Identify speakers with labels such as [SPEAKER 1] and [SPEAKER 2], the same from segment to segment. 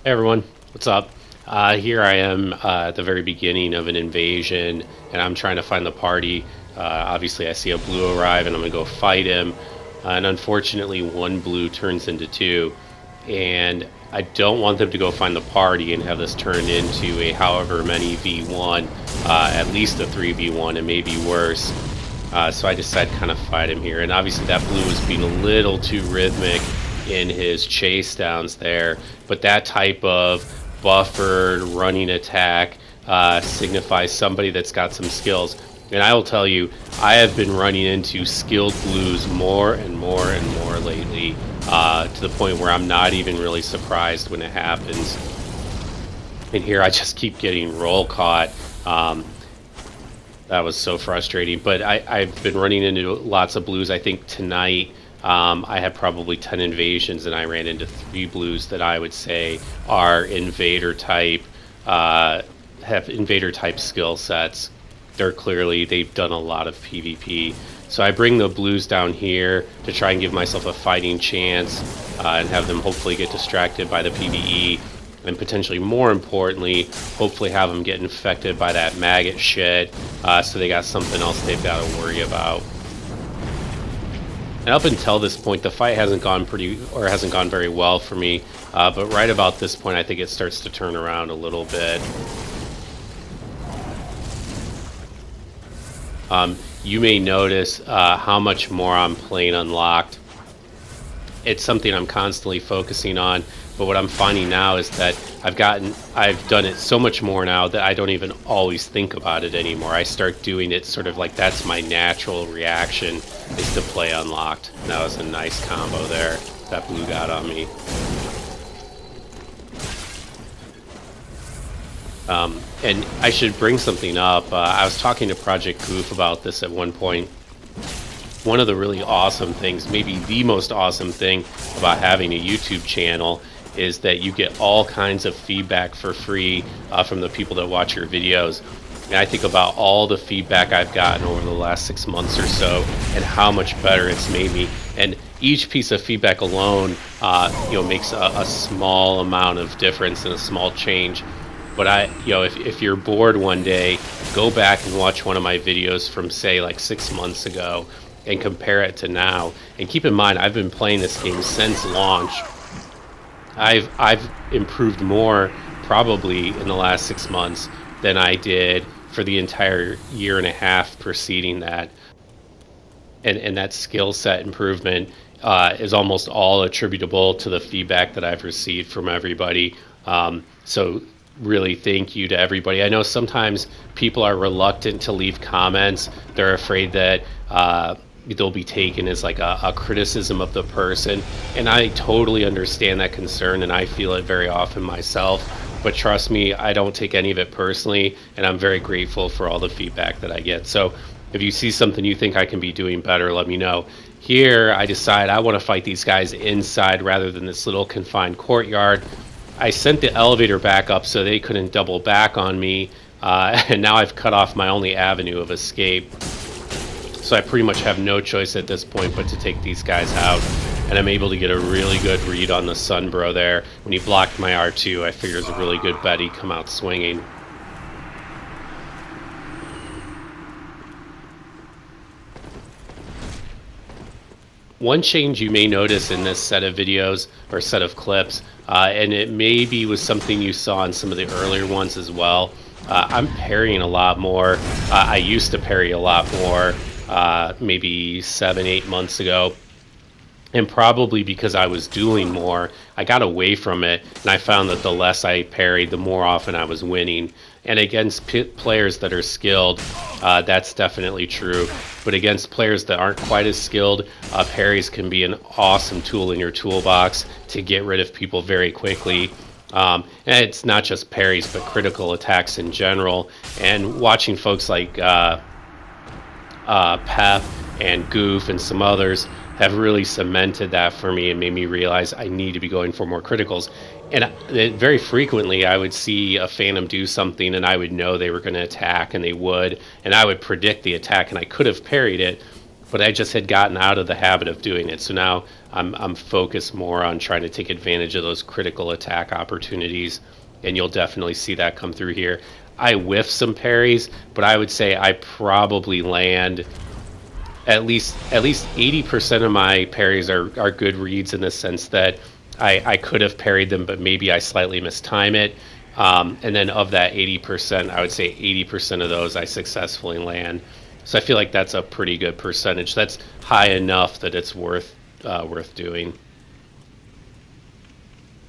[SPEAKER 1] Hey everyone, what's up? Here I am at the very beginning of an invasion, and I'm trying to find the party. Obviously, I see a blue arrive, and I'm gonna go fight him. And unfortunately, one blue turns into two, and I don't want them to go find the party and have this turned into a however many v1, at least a 3v1, and maybe worse. So I decided to kind of fight him here, and obviously that blue was being a little too rhythmic in his chase downs there, but that type of buffered running attack signifies somebody that's got some skills. And I will tell you, I have been running into skilled blues more and more and more lately, to the point where I'm not even really surprised when it happens. And here I just keep getting roll caught. That was so frustrating. But I've been running into lots of blues. I think tonight I had probably 10 invasions, and I ran into 3 blues that I would say are invader type, have invader type skill sets. They've done a lot of PvP. So I bring the blues down here to try and give myself a fighting chance, and have them hopefully get distracted by the PvE. And potentially more importantly, hopefully have them get infected by that maggot shit, so they got something else they've got to worry about. And up until this point, the fight hasn't gone very well for me. But right about this point, I think it starts to turn around a little bit. You may notice how much more I'm playing unlocked. It's something I'm constantly focusing on, but what I'm finding now is that I've done it so much more now that I don't even always think about it anymore. I start doing it sort of like that's my natural reaction, is to play unlocked. That was a nice combo there. That blue got on me. And I should bring something up. I was talking to Project Goof about this at one point. One of the really awesome things, maybe the most awesome thing about having a YouTube channel, is that you get all kinds of feedback for free from the people that watch your videos. And I think about all the feedback I've gotten over the last 6 months or so, and how much better it's made me. And each piece of feedback alone, makes a small amount of difference and a small change. But if you're bored one day, go back and watch one of my videos from, say, like 6 months ago, and compare it to now. And keep in mind, I've been playing this game since launch. I've improved more probably in the last 6 months than I did for the entire year and a half preceding that. And that skill set improvement is almost all attributable to the feedback that I've received from everybody. So really thank you to everybody. I know sometimes people are reluctant to leave comments. They're afraid that they'll be taken as like a criticism of the person, and I totally understand that concern, and I feel it very often myself. But trust me, I don't take any of it personally, and I'm very grateful for all the feedback that I get. So if you see something you think I can be doing better, let me know. Here I decide I want to fight these guys inside rather than this little confined courtyard. I sent the elevator back up so they couldn't double back on me, and now I've cut off my only avenue of escape. So I pretty much have no choice at this point but to take these guys out. And I'm able to get a really good read on the Sunbro there. When he blocked my R2, I figured it was a really good bet he'd come out swinging. One change you may notice in this set of videos or set of clips, and it maybe was something you saw in some of the earlier ones as well, I'm parrying a lot more. I used to parry a lot more maybe 7-8 months ago. And probably because I was dueling more, I got away from it, and I found that the less I parried, the more often I was winning. And against players that are skilled, that's definitely true. But against players that aren't quite as skilled, parries can be an awesome tool in your toolbox to get rid of people very quickly. And it's not just parries, but critical attacks in general. And watching folks like Pep and Goof and some others have really cemented that for me and made me realize I need to be going for more criticals. And very frequently I would see a Phantom do something and I would know they were going to attack, and they would, and I would predict the attack, and I could have parried it, but I just had gotten out of the habit of doing it. So now I'm focused more on trying to take advantage of those critical attack opportunities, and you'll definitely see that come through here. I whiff some parries, but I would say I probably land at least 80% of my parries are good reads, in the sense that I could have parried them, but maybe I slightly mistime it. And then of that 80%, I would say 80% of those I successfully land. So I feel like that's a pretty good percentage. That's high enough that it's worth doing.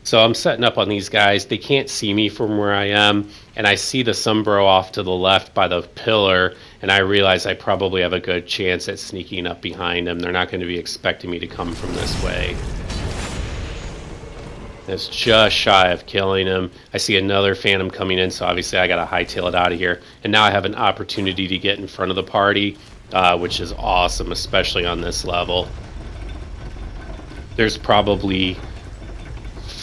[SPEAKER 1] So I'm setting up on these guys. They can't see me from where I am, and I see the Sombro off to the left by the pillar, and I realize I probably have a good chance at sneaking up behind them. They're not going to be expecting me to come from this way. It's just shy of killing him. I see another Phantom coming in, so obviously I got to hightail it out of here. And now I have an opportunity to get in front of the party, which is awesome, especially on this level. There's probably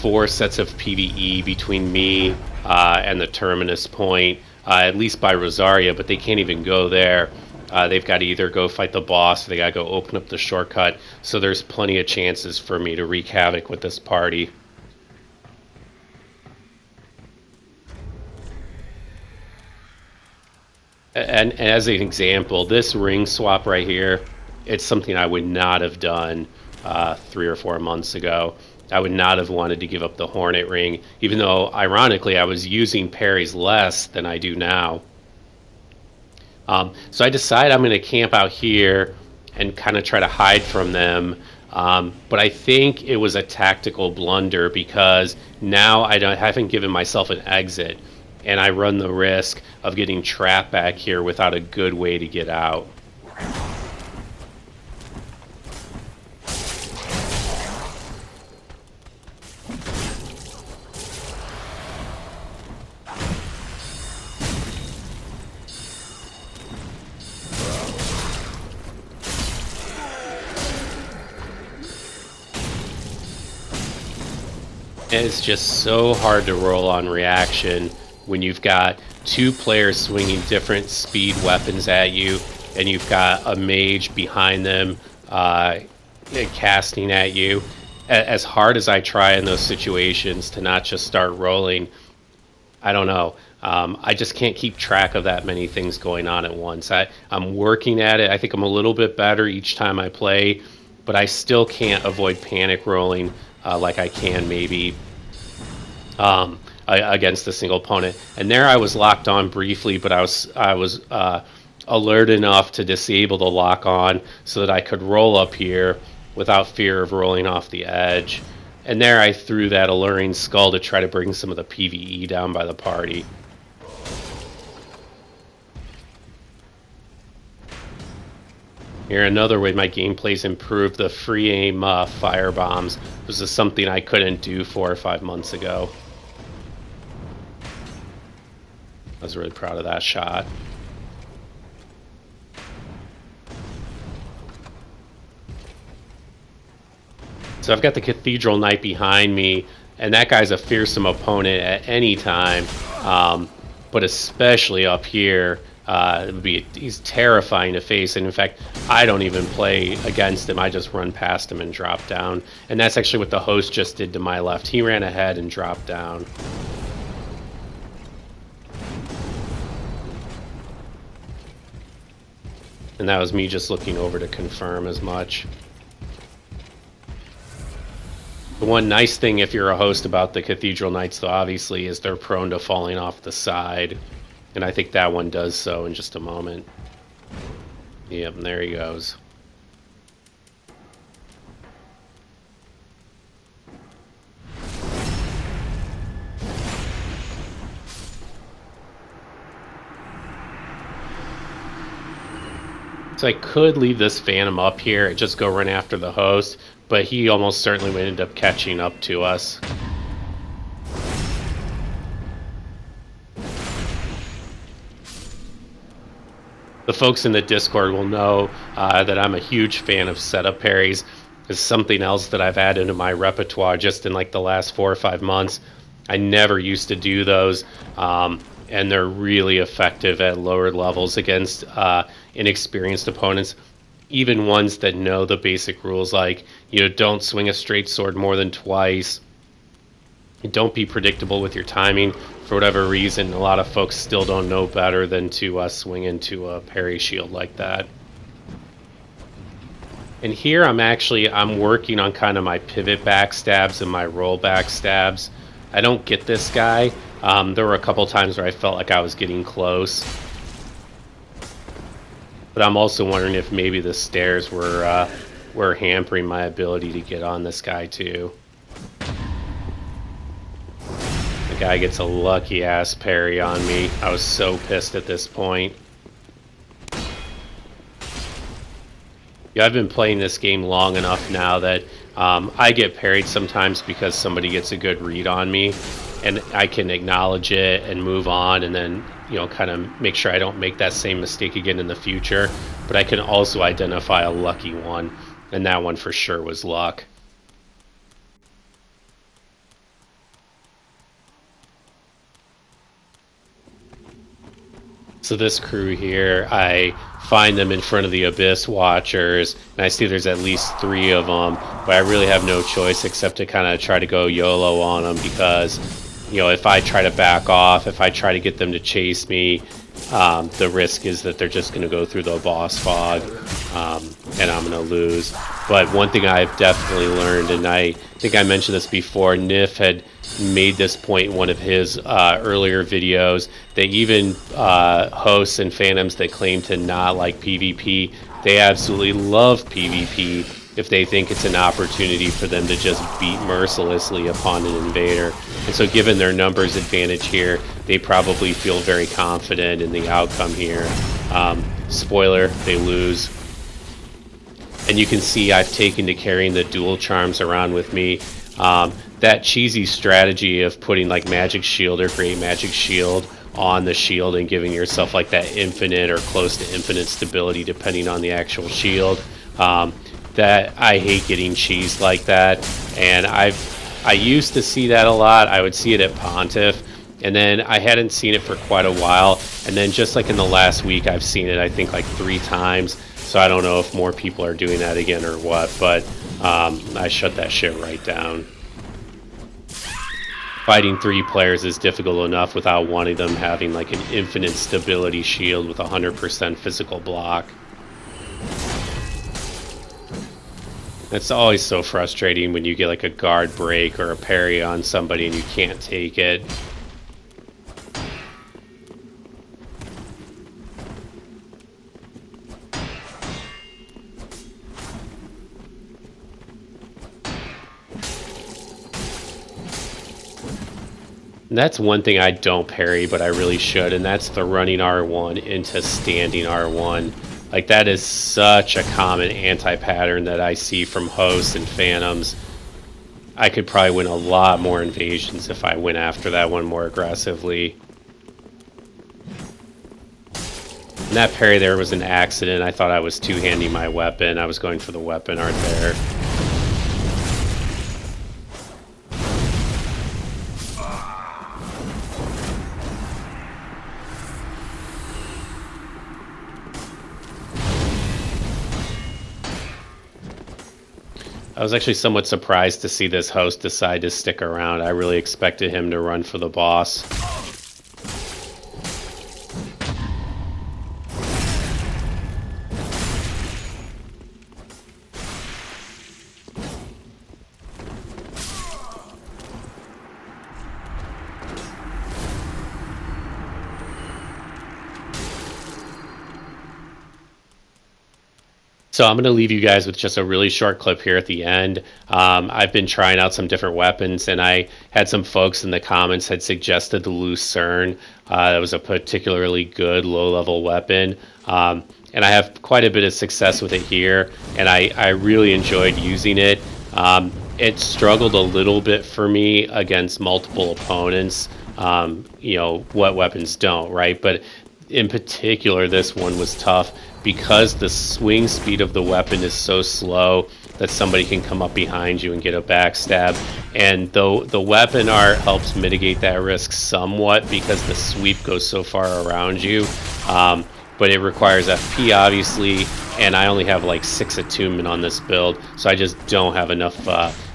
[SPEAKER 1] 4 sets of PvE between me and the terminus point, at least by Rosaria, but they can't even go there. They've got to either go fight the boss, or they got to go open up the shortcut. So there's plenty of chances for me to wreak havoc with this party. And as an example, this ring swap right here, it's something I would not have done 3 or 4 months ago. I would not have wanted to give up the Hornet ring, even though, ironically, I was using parries less than I do now. So I decide I'm going to camp out here and kind of try to hide from them. But I think it was a tactical blunder, because now I haven't given myself an exit, and I run the risk of getting trapped back here without a good way to get out. And it's just so hard to roll on reaction when you've got 2 players swinging different speed weapons at you, and you've got a mage behind them casting at you. As hard as I try in those situations to not just start rolling, I don't know. I just can't keep track of that many things going on at once. I'm working at it. I think I'm a little bit better each time I play, but I still can't avoid panic rolling like I can maybe against a single opponent. And there I was locked on briefly, but I was alert enough to disable the lock on so that I could roll up here without fear of rolling off the edge. And there I threw that alluring skull to try to bring some of the PvE down by the party. Here, another way my gameplay's improved, the free aim fire bombs. This is something I couldn't do 4 or 5 months ago. I was really proud of that shot. So I've got the Cathedral Knight behind me, and that guy's a fearsome opponent at any time, but especially up here. He's terrifying to face, and in fact, I don't even play against him. I just run past him and drop down. And that's actually what the host just did to my left. He ran ahead and dropped down. And that was me just looking over to confirm as much. The one nice thing if you're a host about the Cathedral Knights, though, obviously, is they're prone to falling off the side. And I think that one does so in just a moment. Yep, and there he goes. So I could leave this Phantom up here and just go run after the host, but he almost certainly would end up catching up to us. The folks in the Discord will know that I'm a huge fan of setup parries. It's something else that I've added to my repertoire just in like the last 4 or 5 months. I never used to do those, and they're really effective at lower levels against inexperienced opponents. even ones that know the basic rules, like, don't swing a straight sword more than twice. Don't be predictable with your timing. For whatever reason, a lot of folks still don't know better than to swing into a parry shield like that. And here I'm working on kind of my pivot backstabs and my roll backstabs. I don't get this guy. There were a couple times where I felt like I was getting close. But I'm also wondering if maybe the stairs were hampering my ability to get on this guy too. The guy gets a lucky ass parry on me. I was so pissed at this point. Yeah, I've been playing this game long enough now that I get parried sometimes because somebody gets a good read on me, and I can acknowledge it and move on, and then kind of make sure I don't make that same mistake again in the future. But I can also identify a lucky one, and that one for sure was luck. So this crew here, I find them in front of the Abyss Watchers, and I see there's at least 3 of them, but I really have no choice except to kind of try to go YOLO on them, because if I try to back off, if I try to get them to chase me, the risk is that they're just going to go through the boss fog, and I'm going to lose. But one thing I've definitely learned, and I think I mentioned this before, Nif had made this point in one of his earlier videos, that even hosts and phantoms that claim to not like PvP, they absolutely love PvP if they think it's an opportunity for them to just beat mercilessly upon an invader. And so given their numbers advantage here, they probably feel very confident in the outcome here. Spoiler, they lose. And you can see I've taken to carrying the dual charms around with me. That cheesy strategy of putting like Magic Shield or Great Magic Shield on the shield and giving yourself like that infinite or close to infinite stability depending on the actual shield. That I hate getting cheesed like that, and I used to see that a lot. I would see it at Pontiff, and then I hadn't seen it for quite a while, and then just like in the last week I've seen it I think like 3 times, so I don't know if more people are doing that again or what, but I shut that shit right down. Fighting 3 players is difficult enough without wanting them having like an infinite stability shield with 100% physical block. It's always so frustrating when you get like a guard break or a parry on somebody and you can't take it. And that's one thing I don't parry, but I really should, and that's the running R1 into standing R1. Like, that is such a common anti-pattern that I see from hosts and phantoms. I could probably win a lot more invasions if I went after that one more aggressively. And that parry there was an accident. I thought I was two-handing my weapon. I was going for the weapon art there. I was actually somewhat surprised to see this host decide to stick around. I really expected him to run for the boss. So I'm going to leave you guys with just a really short clip here at the end. I've been trying out some different weapons, and I had some folks in the comments had suggested the Lucerne. That was a particularly good low-level weapon. And I have quite a bit of success with it here, and I really enjoyed using it. It struggled a little bit for me against multiple opponents. What weapons don't, right? But in particular, this one was tough because the swing speed of the weapon is so slow that somebody can come up behind you and get a backstab. And though the weapon art helps mitigate that risk somewhat because the sweep goes so far around you, but it requires FP obviously, and I only have like 6 attunement on this build, so I just don't have enough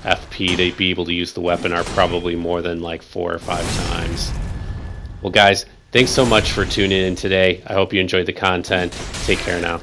[SPEAKER 1] FP to be able to use the weapon, or probably more than like 4 or 5 times. Well guys, thanks so much for tuning in today. I hope you enjoyed the content. Take care now.